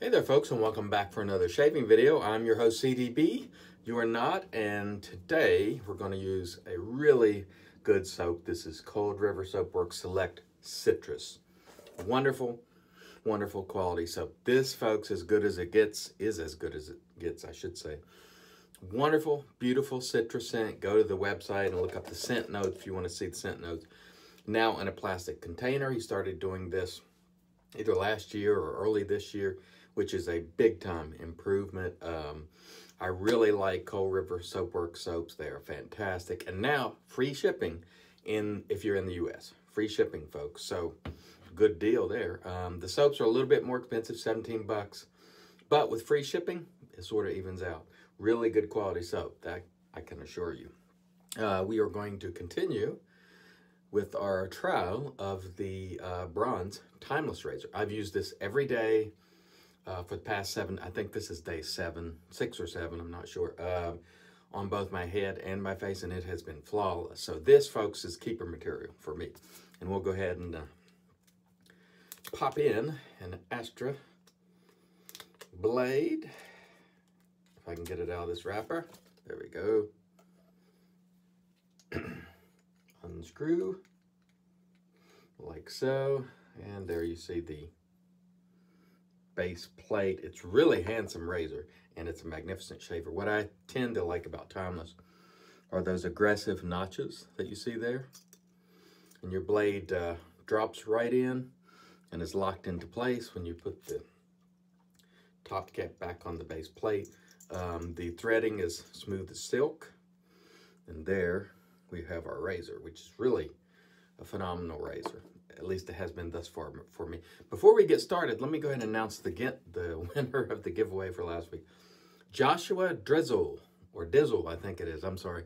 Hey there folks, and welcome back for another shaving video. I'm your host CDB. You are not, and today we're going to use a really good soap. This is Cold River Soapworks Select Citrus. Wonderful, wonderful quality soap. This, folks, as good as it gets, is as good as it gets, I should say. Wonderful, beautiful citrus scent. Go to the website and look up the scent notes if you want to see the scent notes. Now in a plastic container. He started doing this either last year or early this year, which is a big time improvement. I really like Cold River Soapworks soaps. They are fantastic. And now free shipping if you're in the US. Free shipping, folks. So good deal there. The soaps are a little bit more expensive, 17 bucks. But with free shipping, it sort of evens out. Really good quality soap, that I can assure you. We are going to continue with our trial of the Bronze Timeless Razor. I've used this every day for the past 7, I think this is day 7, 6 or 7, I'm not sure, on both my head and my face, and it has been flawless. So this, folks, is keeper material for me. And we'll go ahead and pop in an Astra blade. If I can get it out of this wrapper. There we go. Unscrew like so, and there you see the base plate. It's really handsome razor, and it's a magnificent shaver. What I tend to like about Timeless are those aggressive notches that you see there, and your blade drops right in and is locked into place when you put the top cap back on the base plate. The threading is smooth as silk, and there we have our razor, which is really a phenomenal razor. At least it has been thus far for me. Before we get started, let me go ahead and announce the winner of the giveaway for last week. Joshua Drizzle, or Dizzle, I think it is. I'm sorry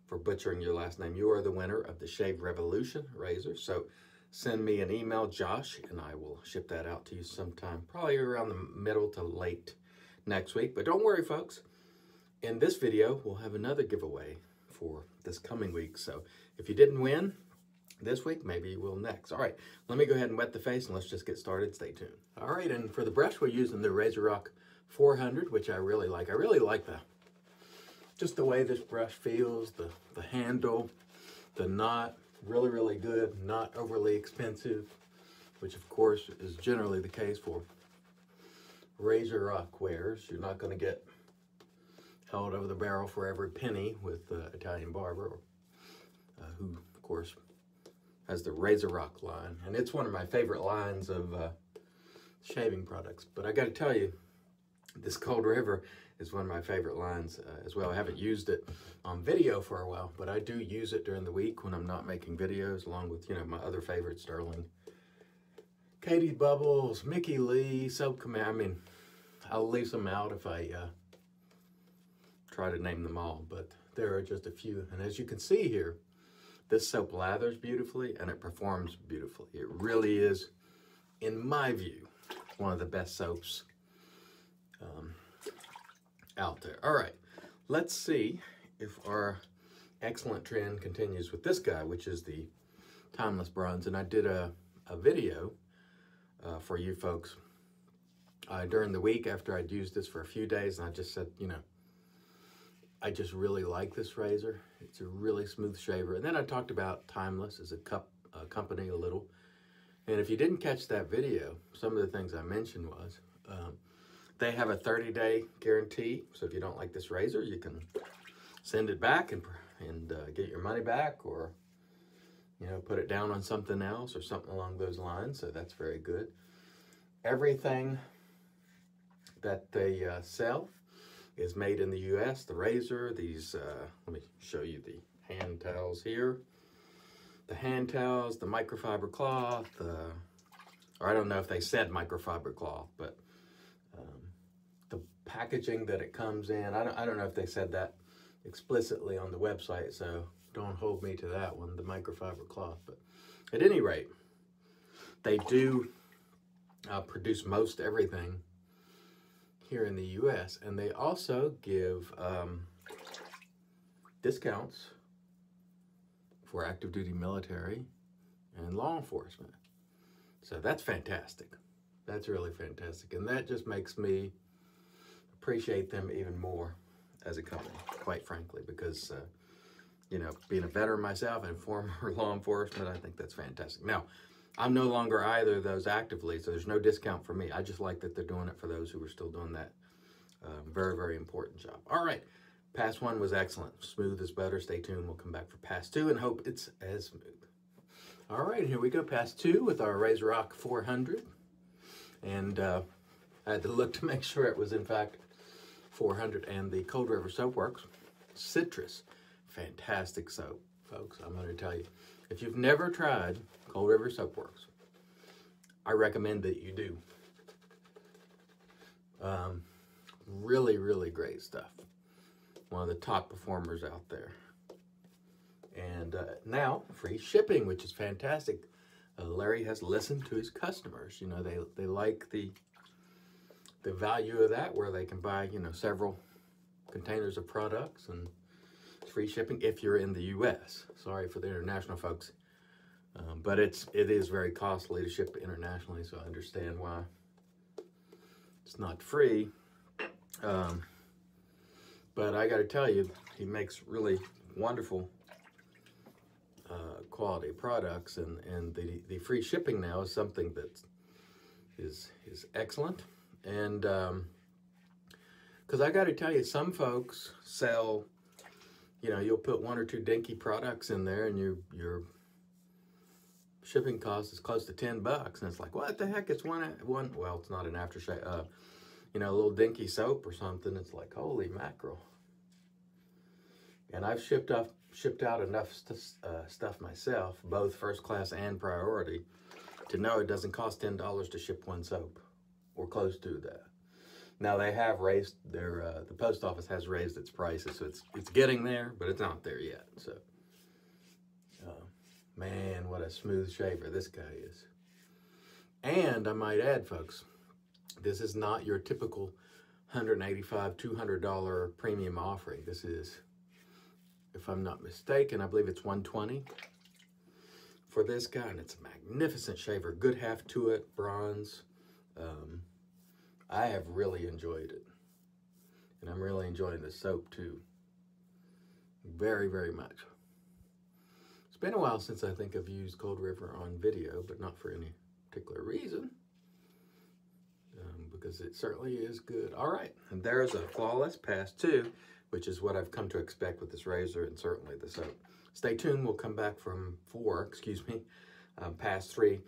for butchering your last name. You are the winner of the Shave Revolution razor. So send me an email, Josh, and I will ship that out to you sometime, probably around the middle to late next week. But don't worry, folks. In this video, we'll have another giveaway for this coming week. So if you didn't win this week, maybe you will next. All right, let me go ahead and wet the face and let's just get started. Stay tuned. All right, and for the brush, we're using the RazoRock 400, which I really like. I really like just the way this brush feels, the handle, the knot, really, really good, not overly expensive, which of course is generally the case for RazoRock wares. You're not going to get held over the barrel for every penny with Italian Barber, who, of course, has the RazoRock line. And it's one of my favorite lines of shaving products. But I got to tell you, this Cold River is one of my favorite lines as well. I haven't used it on video for a while, but I do use it during the week when I'm not making videos, along with, my other favorites, Sterling, Katie Bubbles, Mickey Lee, Soap Command. I mean, I'll leave some out if I try to name them all, but there are just a few. And as you can see here, this soap lathers beautifully and it performs beautifully. It really is, in my view, one of the best soaps out there. All right, let's see if our excellent trend continues with this guy, which is the Timeless Bronze. And I did a video for you folks during the week after I'd used this for a few days, and I just said, I just really like this razor. It's a really smooth shaver. And then I talked about Timeless as a company a little. And if you didn't catch that video, some of the things I mentioned was they have a 30-day guarantee. So if you don't like this razor, you can send it back and get your money back, or put it down on something else or something along those lines. So that's very good. Everything that they sell is made in the US. The razor, these, let me show you the hand towels here. The hand towels, the microfiber cloth, or I don't know if they said microfiber cloth, but the packaging that it comes in, I don't know if they said that explicitly on the website, so don't hold me to that one, the microfiber cloth. But at any rate, they do produce most everything here in the US, and they also give discounts for active duty military and law enforcement. So that's fantastic. That's really fantastic. And that just makes me appreciate them even more as a company, quite frankly, because, you know, being a veteran myself and former law enforcement, I think that's fantastic. Now, I'm no longer either of those actively, so there's no discount for me. I just like that they're doing it for those who are still doing that very, very important job. All right. Pass 1 was excellent. Smooth as butter. Stay tuned. We'll come back for Pass 2 and hope it's as smooth. All right, here we go. Pass 2 with our RazoRock 400. And I had to look to make sure it was, in fact, 400. And the Cold River Soapworks Citrus. Fantastic soap, folks. I'm going to tell you. If you've never tried Cold River Soapworks, I recommend that you do. Really, really great stuff. One of the top performers out there. And now, free shipping, which is fantastic. Larry has listened to his customers. You know, they like the value of that, where they can buy, you know, several containers of products and free shipping if you're in the U.S. Sorry for the international folks. But it is very costly to ship internationally, so I understand why it's not free. But I got to tell you, he makes really wonderful quality products, and the free shipping now is something that is excellent. And because I got to tell you, some folks sell, you know, you'll put 1 or 2 dinky products in there, and your shipping cost is close to $10, and it's like, what the heck? It's one. Well, it's not an aftershave. You know, a little dinky soap or something. It's like, holy mackerel. And I've shipped out enough stuff myself, both first class and priority, to know it doesn't cost $10 to ship 1 soap, or close to that. Now they have raised their, the post office has raised its prices, so it's getting there, but it's not there yet. So, man, what a smooth shaver this guy is. And I might add, folks, this is not your typical $185, $200 premium offering. This is, if I'm not mistaken, I believe it's $120 for this guy, and it's a magnificent shaver. Good half to it, bronze. I have really enjoyed it, and I'm really enjoying the soap too. Very, very much. It's been a while since I think I've used Cold River on video, but not for any particular reason, because it certainly is good. All right, and there's a flawless Pass 2, which is what I've come to expect with this razor, and certainly the soap. Stay tuned. We'll come back from Pass 3.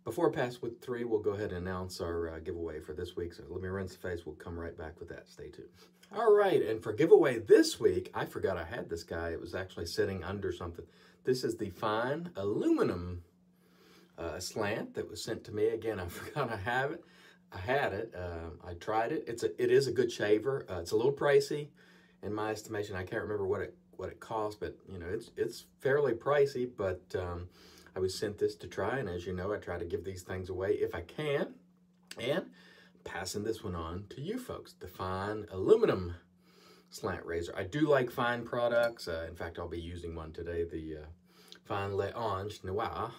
Before Pass 3, we'll go ahead and announce our giveaway for this week. So let me rinse the face. We'll come right back with that. Stay tuned. All right, and for giveaway this week, I forgot I had this guy. It was actually sitting under something. This is the fine aluminum slant that was sent to me. Again, I forgot I have it. I had it. I tried it. It is a good shaver. It's a little pricey, in my estimation. I can't remember what it cost, but you know, it's fairly pricey. But I was sent this to try, and as you know, I try to give these things away if I can. And passing this one on to you folks, the fine aluminum slant razor. I do like fine products. In fact, I'll be using one today, the fine Le Ange Noir.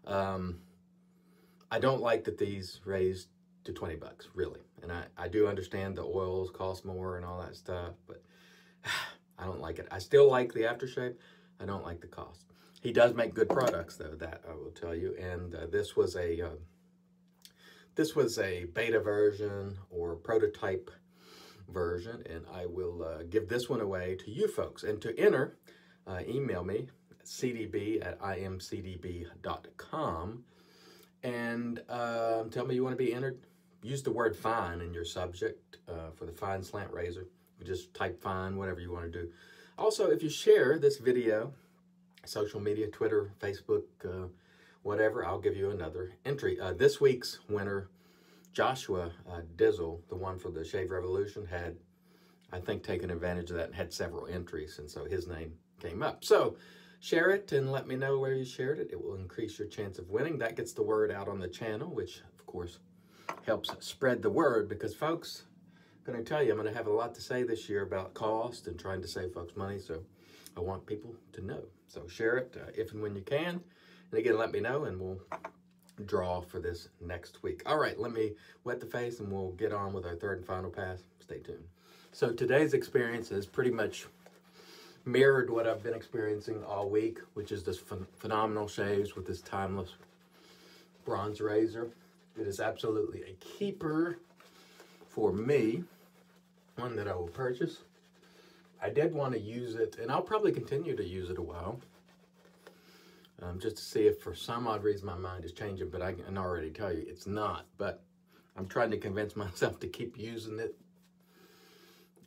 I don't like that these raised to $20, really. And I do understand the oils cost more and all that stuff, but I don't like it. I still like the aftershave. I don't like the cost. He does make good products, though, that I will tell you. And this was a beta version or prototype version, and I will give this one away to you folks. And to enter, email me at cdb@imcdb.com and tell me you want to be entered. Use the word fine in your subject for the fine slant razor. You just type fine, whatever you want to do. Also, if you share this video, social media, Twitter, Facebook, whatever, I'll give you another entry. This week's winner, Joshua Dizzle, the one for the Shave Revolution, had, I think, taken advantage of that and had several entries, and so his name came up. So share it and let me know where you shared it. It will increase your chance of winning. That gets the word out on the channel, which, of course, helps spread the word, because, folks, I'm going to tell you, I'm going to have a lot to say this year about cost and trying to save folks money, so I want people to know. So share it if and when you can. And again, let me know, and we'll draw for this next week. All right, let me wet the face and we'll get on with our third and final pass. Stay tuned. So today's experience is pretty much mirrored what I've been experiencing all week, which is this phenomenal shaves with this timeless bronze razor. It is absolutely a keeper for me, one that I will purchase. I did want to use it, and I'll probably continue to use it a while, just to see if for some odd reason my mind is changing, but I can already tell you it's not. But I'm trying to convince myself to keep using it,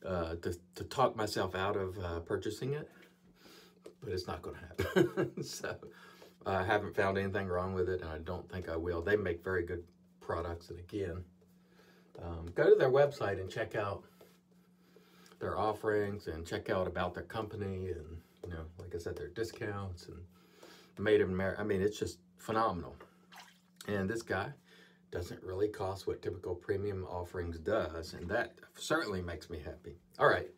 to talk myself out of purchasing it, but it's not going to happen. So I haven't found anything wrong with it, and I don't think I will. They make very good products, and again, go to their website and check out their offerings and check out about their company, and you know, like I said, their discounts and made in America. I mean, it's just phenomenal. And this guy doesn't really cost what typical premium offerings does, and that certainly makes me happy. All right,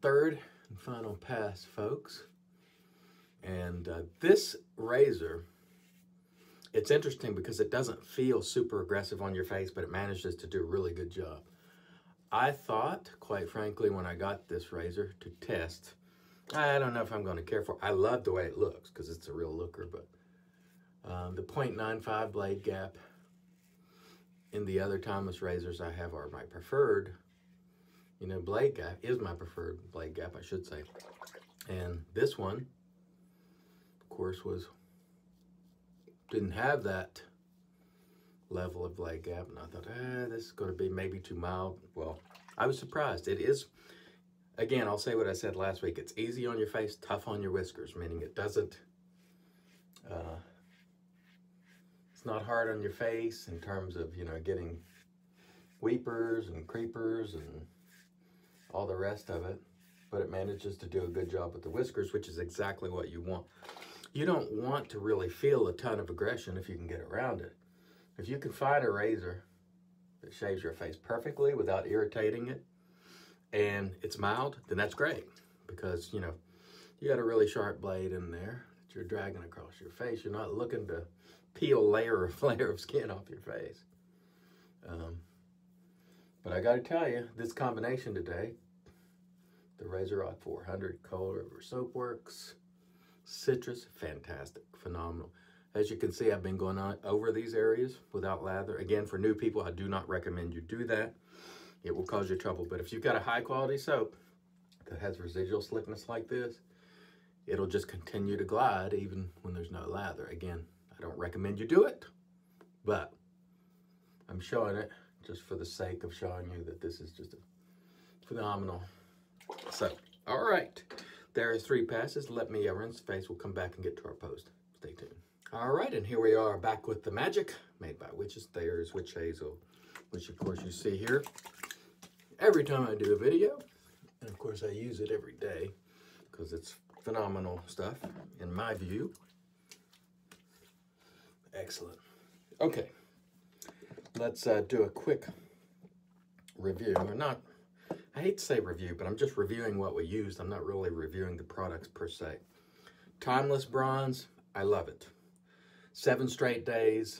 third and final pass, folks. And this razor, it's interesting because it doesn't feel super aggressive on your face, but it manages to do a really good job. I thought, quite frankly, when I got this razor to test, I don't know if I'm going to care for it. I love the way it looks because it's a real looker, but the 0.95 blade gap in the other timeless razors I have are my preferred, you know, blade gap is my preferred blade gap, I should say. And this one, of course, didn't have that level of blade gap, and I thought, this is going to be maybe too mild. Well, I was surprised. It is, again, I'll say what I said last week. It's easy on your face, tough on your whiskers, meaning it doesn't, it's not hard on your face in terms of, you know, getting weepers and creepers and all the rest of it, but it manages to do a good job with the whiskers, which is exactly what you want. You don't want to really feel a ton of aggression if you can get around it. If you can find a razor that shaves your face perfectly without irritating it, and it's mild, then that's great. Because, you know, you got a really sharp blade in there that you're dragging across your face. You're not looking to peel layer of skin off your face. But I got to tell you, this combination today, the RazoRock 400 Cold River Soapworks, citrus, fantastic, phenomenal. As you can see, I've been going on over these areas without lather. Again, for new people, I do not recommend you do that. It will cause you trouble. But if you've got a high quality soap that has residual slickness like this, it'll just continue to glide even when there's no lather. Again, I don't recommend you do it, but I'm showing it just for the sake of showing you that this is just a phenomenal soap. All right, there is 3 passes. Let me rinse the face. We'll come back and get to our post. Stay tuned. All right, and here we are back with the magic made by Witch's Thayer's Witch Hazel, which of course you see here every time I do a video. And of course I use it every day because it's phenomenal stuff in my view. Excellent. Okay, let's do a quick review. Or not, I hate to say review, but I'm just reviewing what we used. I'm not really reviewing the products per se. Timeless bronze, I love it. 7 straight days,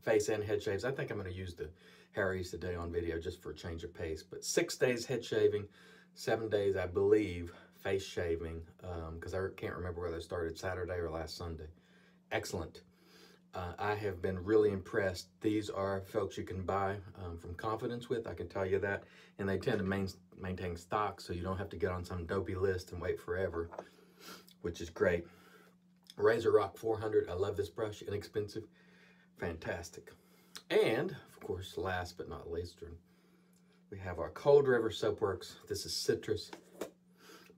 face and head shaves. I think I'm going to use the Harry's today on video just for a change of pace. But 6 days head shaving, 7 days, I believe, face shaving, because I can't remember whether it started Saturday or last Sunday. Excellent. I have been really impressed. These are folks you can buy from confidence with, I can tell you that. And they tend to maintain stock, so you don't have to get on some dopey list and wait forever, which is great. RazoRock 400, I love this brush, inexpensive, fantastic. And, of course, last but not least, we have our Cold River Soapworks. This is citrus.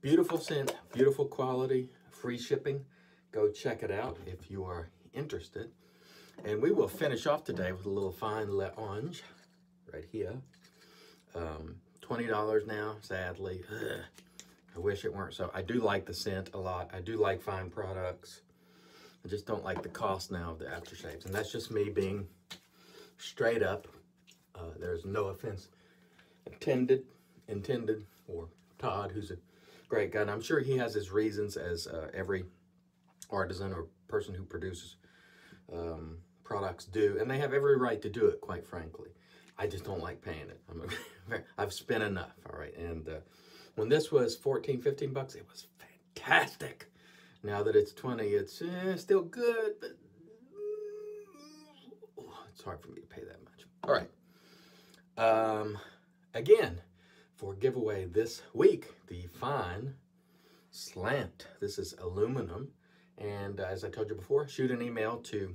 Beautiful scent, beautiful quality, free shipping. Go check it out if you are interested. And we will finish off today with a little fine l'orange right here. $20 now, sadly. Ugh. I wish it weren't so. I do like the scent a lot. I do like fine products. I just don't like the cost now of the aftershaves. And that's just me being straight up. There's no offense intended for Todd, who's a great guy. And I'm sure he has his reasons, as every artisan or person who produces products do, and they have every right to do it, quite frankly. I just don't like paying it. I've spent enough, all right? And when this was 14, 15 bucks, it was fantastic. Now that it's 20, it's still good, but it's hard for me to pay that much. All right. Again, for giveaway this week, the fine slant. This is aluminum. And as I told you before, shoot an email to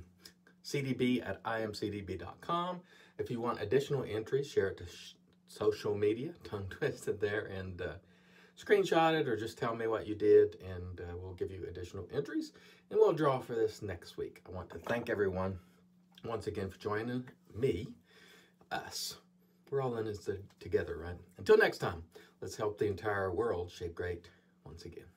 cdb@imcdb.com. If you want additional entries, share it to social media, tongue twisted there, and screenshot it or just tell me what you did, and we'll give you additional entries, and we'll draw for this next week. I want to thank everyone once again for joining me, us. We're all in this together, right? Until next time, let's help the entire world shape great once again.